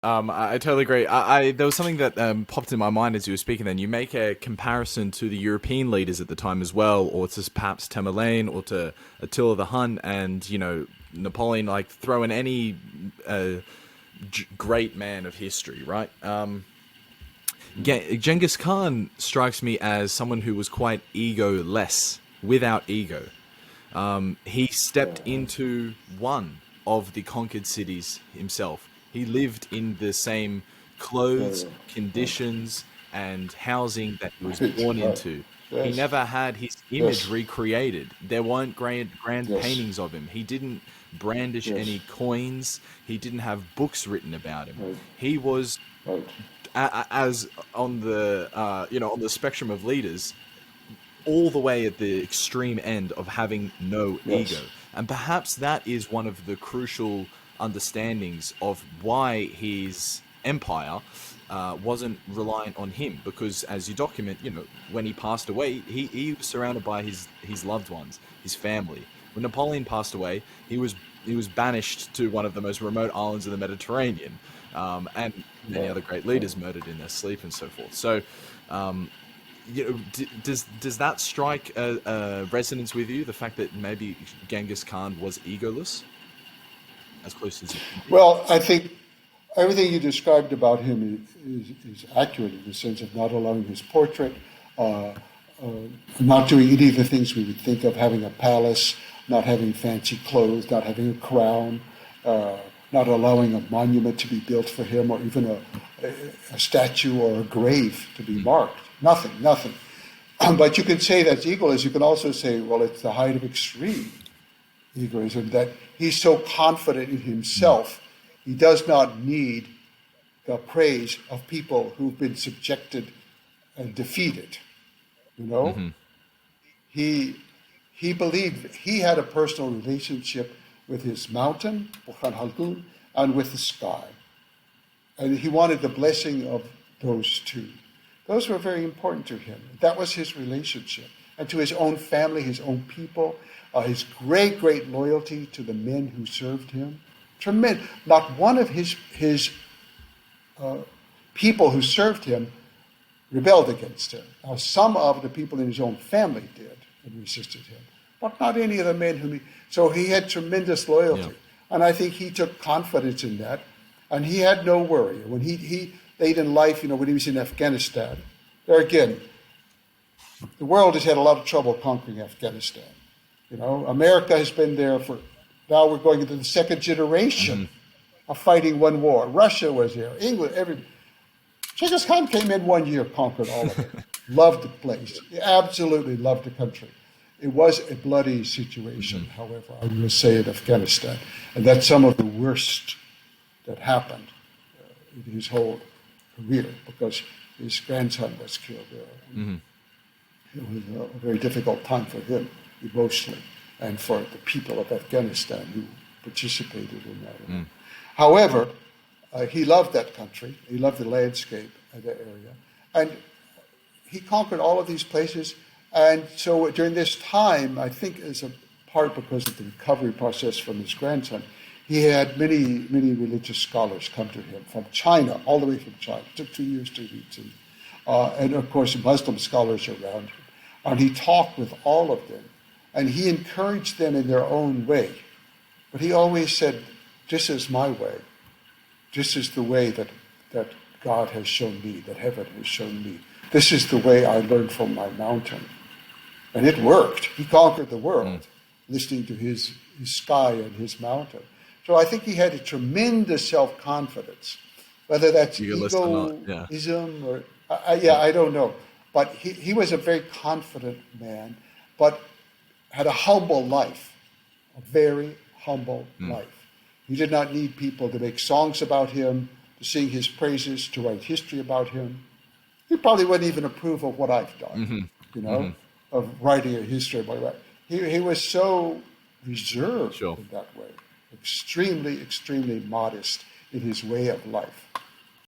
I totally agree. I there was something that popped in my mind as you were speaking. Then you make a comparison to the European leaders at the time as well, or to perhaps Tamerlane, or to Attila the Hun, and Napoleon. Like throw in any great man of history, right? Genghis Khan strikes me as someone who was quite ego-less, without ego. He stepped into one of the conquered cities himself. He lived in the same clothes, conditions, and housing that he was Right, born right. into. He Yes, never had his image yes, recreated. There weren't grand yes, paintings of him. He didn't brandish yes, any coins. He didn't have books written about him. right, He was right. as on the on the spectrum of leaders, all the way at the extreme end of having no ego. Yes, And perhaps that is one of the crucial understandings of why his empire wasn't reliant on him. Because as you document, when he passed away, he was surrounded by his loved ones, his family. When Napoleon passed away, he was banished to one of the most remote islands of the Mediterranean, and many right, other great right. leaders murdered in their sleep and so forth. So, um, does that strike a resonance with you? The fact that maybe Genghis Khan was egoless, as close as it can be. Well, I think everything you described about him is accurate in the sense of not allowing his portrait, uh, not doing any of the things we would think of, having a palace, not having fancy clothes, not having a crown, uh, not allowing a monument to be built for him, or even a statue or a grave to be Mm, marked. Nothing, nothing. But you can say that's egoist. You can also say, well, it's the height of extreme egoism, that he's so confident in mm, himself, he does not need the praise of people who've been subjected and defeated. You know, mm-hmm, he he believed he had a personal relationship with his mountain, Burhan Khaldun, and with the sky, and he wanted the blessing of those two. Those were very important to him. That was his relationship, and to his own family, his own people, his great, great loyalty to the men who served him. Tremendous. Not one of his people who served him rebelled against him. Now, some of the people in his own family did and resisted him, but not any of the men whom he. So he had tremendous yeah, loyalty, and I think he took confidence in that, and he had no worry when he late in life. When he was in Afghanistan, there again, the world has had a lot of trouble conquering Afghanistan. America has been there for. Now we're going into the second mm-hmm, generation of fighting one war. Russia was there, England, every. Genghis Khan came in 1 year, conquered all of it, loved the place. He absolutely loved the country. It was a bloody situation, mm-hmm, however, I will say, in Afghanistan. And that's some of the worst that happened in his whole career because his grandson was killed there. And mm-hmm, it was a very difficult time for him emotionally and for the people of Afghanistan who participated in that. mm, However, he loved that country. He loved the landscape of that area. And he conquered all of these places. And so during this time, I think as a part because of the recovery process from his grandson, he had many, many religious scholars come to him from China, all the way from China. It took 2 years to reach him. And of course, Muslim scholars around him. And he talked with all of them. And he encouraged them in their own way. But he always said, this is my way. This is the way that God has shown me, that heaven has shown me. This is the way I learned from my mountain. And it worked. He conquered the mm. world, listening to his sky and his mountain. So I think he had a tremendous self-confidence. Whether that's Egoless or not, yeah, egoism or, yeah, yeah, I don't know. But he was a very confident man, but had a humble life, a very humble mm, life. He did not need people to make songs about him, to sing his praises, to write history about him. He probably wouldn't even approve of what I've done, mm-hmm, you know, mm-hmm, of writing a history about it. He was so reserved sure. in that way, extremely, extremely modest in his way of life.